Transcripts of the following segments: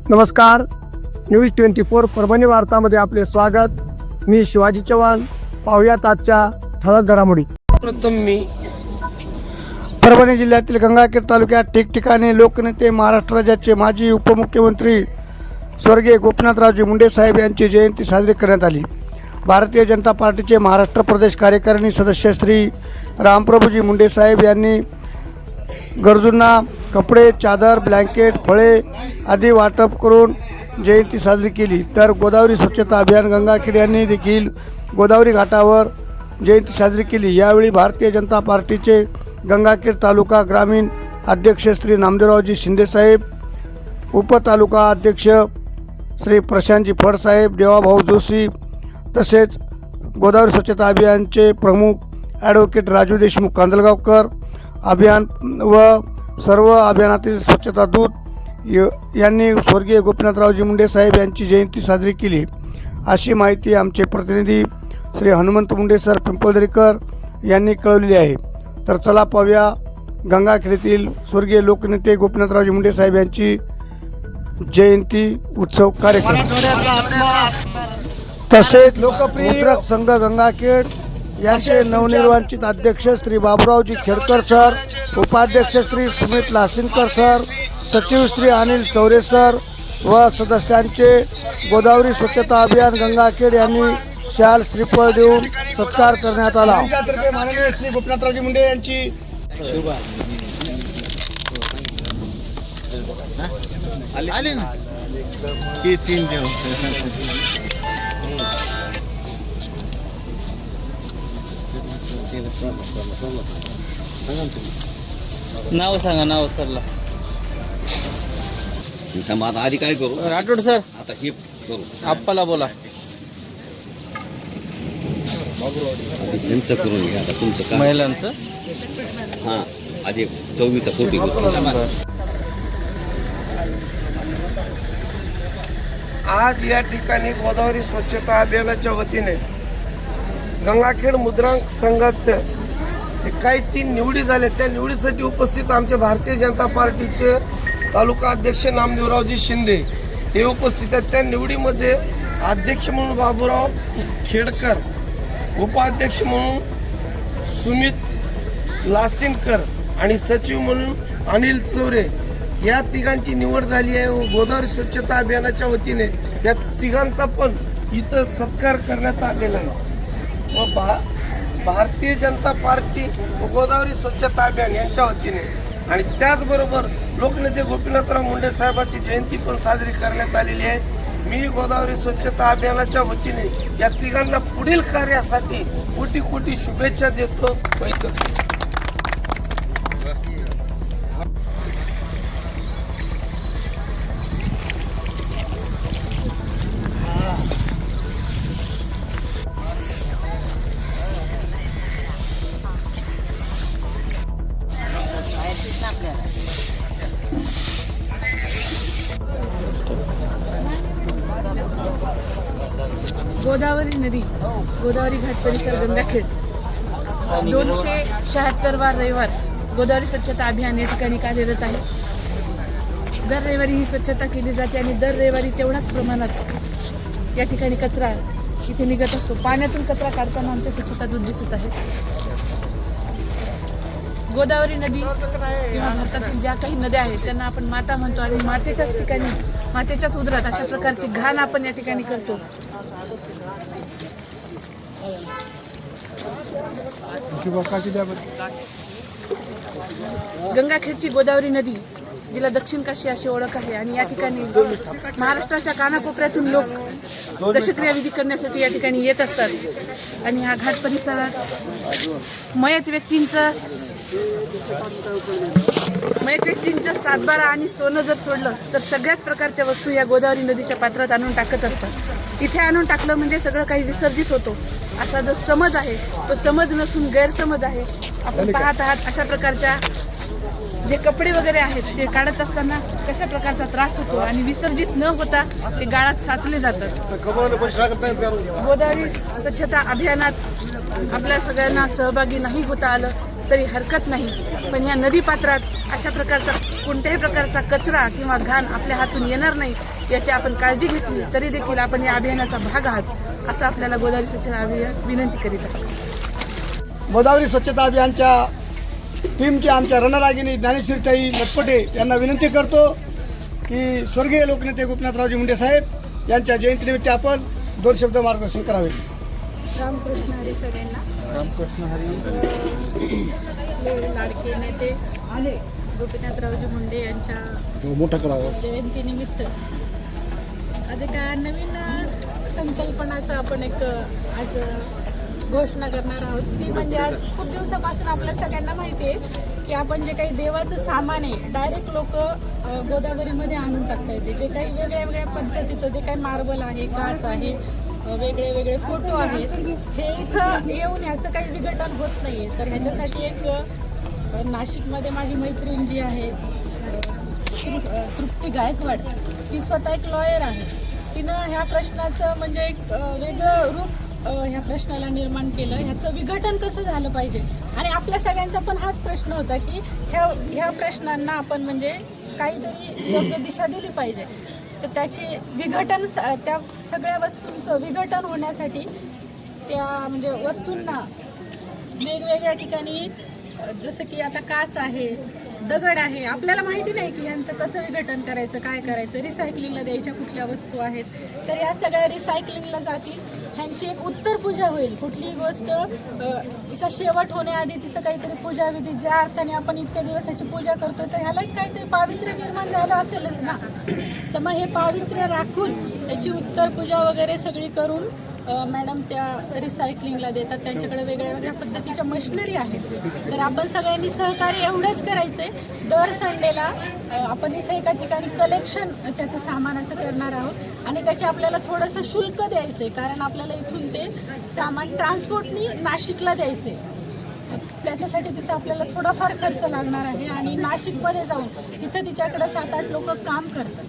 नमस्कार, न्यूज 24 परभणी वार्तामध्ये आपले स्वागत. मी शिवाजी चव्हाण. पाहुयात आजच्या ठळक घडामोडी. प्रथम मी परभणी जिल्ह्यातील गंगाखेड तालुक्यात ठिकठिकाणी लोकनेते महाराष्ट्र राज्याचे माजी उपमुख्यमंत्री स्वर्गीय गोपीनाथरावजी मुंडे साहेब यांची जयंती साजरी करण्यात आली. भारतीय जनता पार्टीचे महाराष्ट्र प्रदेश कार्यकारिणी सदस्य श्री रामप्रभूजी मुंडे साहेब यांनी गरजूंना कपडे, चादर, ब्लँकेट, फळे आदी वाटप करून जयंती साजरी केली. तर गोदावरी स्वच्छता अभियान गंगाखेड यांनी देखील गोदावरी घाटावर जयंती साजरी केली. यावेळी भारतीय जनता पार्टीचे गंगाखेड तालुका ग्रामीण अध्यक्ष श्री नामदेवरावजी शिंदेसाहेब, उपतालुका अध्यक्ष श्री प्रशांतजी फडसाहेब, देवाभाऊ जोशी, तसेच गोदावरी स्वच्छता अभियानचे प्रमुख ॲडव्होकेट राजू देशमुख कांदलगावकर, अभियान व सर्व अभियानातील स्वच्छता दूत यांनी स्वर्गीय गोपीनाथरावजी मुंडे साहेब यांची जयंती साजरी केली, अशी माहिती आमचे प्रतिनिधी श्री हनुमंत मुंडे सर पिंपळदरीकर यांनी कळवलेली आहे. तर चला पाहूया गंगाखेडीतील स्वर्गीय लोकनेते गोपीनाथरावजी मुंडे साहेब यांची जयंती उत्सव कार्यक्रम. तसेच मुद्रक संघ गंगाखेड यांचे नवनिर्वाचित अध्यक्ष श्री बाबुरावजी खेडकर सर, उपाध्यक्ष श्री सुमित लासिनकर सर, सचिव श्री अनिल चौरे सर व सदस्यांचे गोदावरी स्वच्छता अभियान गंगाखेड यांनी शाल श्रीफळ देऊन सत्कार करण्यात आला. माननीय श्री गोपीनाथरावजी मुंडे यांची नाव सांगा. नाव सरला आता आधी काय करू? राठोड सर, आता हे करू, आप्पाला बोला. त्यांचं करून घ्या. आता तुमचं काय? महिलांचं. हां, आधी 24चा फोटो घेऊ. आज या ठिकाणी गोदावरी स्वच्छता अभियानाच्या वतीने गंगाखेड मुद्रांक संघाचे काही 3 निवडी झाल्या. त्या निवडीसाठी उपस्थित आमचे भारतीय जनता पार्टीचे तालुका अध्यक्ष नामदेवरावजी शिंदे हे उपस्थित आहेत. त्या निवडीमध्ये अध्यक्ष म्हणून बाबुराव खेडकर, उपाध्यक्ष म्हणून सुमित लासिनकर आणि सचिव म्हणून अनिल चौरे या तिघांची निवड झाली आहे. गोदावरी स्वच्छता अभियानाच्या वतीने या तिघांचा पण इथं सत्कार करण्यात आलेला आहे. व भारतीय जनता पार्टी व गोदावरी स्वच्छता अभियान यांच्या वतीने आणि त्याचबरोबर लोकनेते गोपीनाथराव मुंडे साहेबांची जयंती पण साजरी करण्यात आलेली आहे. मी गोदावरी स्वच्छता अभियानाच्या वतीने या तिघांना पुढील कार्यासाठी कोटी कोटी शुभेच्छा देतो. गोदावरी नदी, गोदावरी घाट परिसर गंगाखेड 276 रविवार गोदावरी स्वच्छता अभियान या ठिकाणी कार्यरत आहे. दर रविवारी ही स्वच्छता केली जाते आणि दर रविवारी तेवढाच प्रमाणात या ठिकाणी कचरा इथे निघत असतो. पाण्यातून कचरा काढताना आमच्या स्वच्छता दूत दिसत आहे. गोदावरी नदी किंवा भारतातील ज्या काही नद्या आहेत त्यांना आपण माता म्हणतो आणि मातेच्याच ठिकाणी, मातेच्याच उदरात अशा प्रकारची घाण आपण या ठिकाणी करतो. गंगाखेडची गोदावरी नदी, जिला दक्षिण काशी अशी ओळख आहे आणि या ठिकाणी महाराष्ट्राच्या कानाकोपऱ्यातून लोक दशक्रिया विधी करण्यासाठी या ठिकाणी येत असतात. आणि ह्या घाट परिसरात मयत व्यक्तींचा सातबारा आणि सोनं जर सोडलं तर सगळ्याच प्रकारच्या वस्तू या गोदावरी नदीच्या पात्रात आणून टाकत असतात. इथे आणून टाकलं म्हणजे सगळं काही विसर्जित होतो असा जो समज आहे तो समज नसून गैरसमज आहे. आपण पाहत आहात अशा प्रकारच्या जे कपडे वगैरे आहेत ते काढत असताना कशा प्रकारचा त्रास होतो आणि विसर्जित न होता ते गाळात साचले जातात. गोदावरी स्वच्छता अभियानात आपल्या सगळ्यांना सहभागी नाही होता आलं तरी हरकत नाही, पण ह्या नदीपात्रात अशा प्रकारचा कोणत्याही प्रकारचा कचरा किंवा घाण आपल्या हातून येणार नाही याची आपण काळजी घेतली तरी देखील आपण या अभियानाचा भाग आहात असं आपल्याला गोदावरी स्वच्छता अभियान विनंती करीत आहे. गोदावरी स्वच्छता अभियानच्या टीमच्या आमच्या रणरागिनी ज्ञानेश्वरीताई लटपटे यांना विनंती करतो की स्वर्गीय लोकनेते गोपीनाथरावजी मुंडे साहेब यांच्या जयंतीनिमित्त आपण 2 शब्द मार्गदर्शन करावे. रामकृष्ण हरी सगळ्यांना. रामकृष्ण हरी. लाडके नेते गोपीनाथरावजी मुंडे यांच्या मोठा करावा जयंतीनिमित्त आज एका नवीन संकल्पनाचं आपण एक आज घोषणा करणार आहोत. ती म्हणजे आज खूप दिवसापासून आपल्या सगळ्यांना माहिती आहे की आपण जे काही देवाचं सामान आहे डायरेक्ट लोक गोदावरीमध्ये आणून टाकता येते. जे काही वेगळ्या वेगळ्या पद्धतीचं जे काही मार्बल आहे, काच आहे, वेगळे वेगळे फोटो आहेत, हे इथं येऊन ह्याचं काही विघटन होत नाही आहे. तर ह्याच्यासाठी एक नाशिकमध्ये माझी मैत्रीण जी आहे तृप्ती गायकवाड, ती स्वतः एक लॉयर आहे. तिनं ह्या प्रश्नाचं म्हणजे एक वेगळं रूप ह्या प्रश्नाला निर्माण केलं. ह्याचं विघटन कसं झालं पाहिजे आणि आपल्या सगळ्यांचा पण हाच प्रश्न होता की ह्या प्रश्नांना आपण म्हणजे काहीतरी योग्य दिशा दिली पाहिजे. तर त्याची विघटन त्या सगळ्या वस्तूंचं विघटन होण्यासाठी त्या म्हणजे वस्तूंना वेगवेगळ्या ठिकाणी जसं की आता काच आहे, दगड आहे, आपल्याला माहिती नाही की यांचं कसं विघटन करायचं, काय करायचं, रिसायकलिंगला द्यायच्या कुठल्या वस्तू आहेत, तर या सगळ्या रिसायकलिंगला जातील. ह्यांची एक उत्तर पूजा होईल. कुठलीही गोष्ट तिचा शेवट होण्याआधी तिचं काहीतरी पूजाविधी, ज्या अर्थाने आपण इतक्या दिवस ह्याची पूजा करतो तर ह्याला काहीतरी पावित्र्य निर्माण झालं असेलच ना. तर मग हे पावित्र्य राखून त्याची उत्तर पूजा वगैरे सगळी करून मॅडम त्या रिसायकलिंगला देतात. त्यांच्याकडे वेगळ्या वेगळ्या पद्धतीच्या मशिनरी आहेत. तर आपण सगळ्यांनी सहकार्य एवढंच करायचं आहे, दर संडेला आपण इथे एका ठिकाणी कलेक्शन त्याचं सामानाचं करणार आहोत आणि त्याचे आपल्याला थोडंसं शुल्क द्यायचं आहे, कारण आपल्याला इथून ते सामान ट्रान्सपोर्टनी नाशिकला द्यायचं आहे. त्याच्यासाठी तिचा आपल्याला थोडाफार खर्च लागणार आहे आणि नाशिकमध्ये जाऊन तिथं तिच्याकडे 7-8 लोक काम करतात.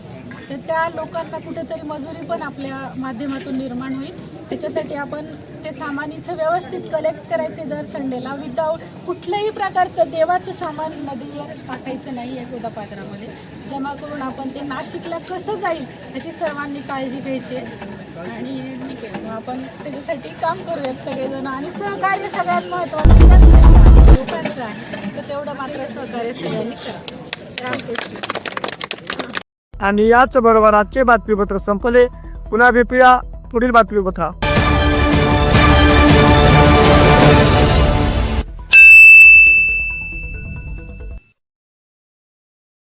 तर त्या लोकांना कुठेतरी मजुरी पण आपल्या माध्यमातून निर्माण होईल. त्याच्यासाठी आपण ते सामान इथं व्यवस्थित कलेक्ट करायचे दर संडेला. विदाऊट कुठल्याही प्रकारचं देवाचं सामान नदीवर टाकायचं नाही आहे गोदापात्रामध्ये, जमा करून आपण ते नाशिकला कसं जाईल ह्याची सर्वांनी काळजी घ्यायची आणि ठीक आहे मग आपण त्याच्यासाठी काम करूयात सगळेजण. आणि सहकार्य सगळ्यात महत्त्वाचं लोकांचं आहे, तर तेवढं मात्र सहकार्य सगळ्यांनी करा. रामकृष्ण. आणि याच बरोबर आजचे बातमीपत्र संपले. पुन्हा भेटूया पुढील बातमीपत्र.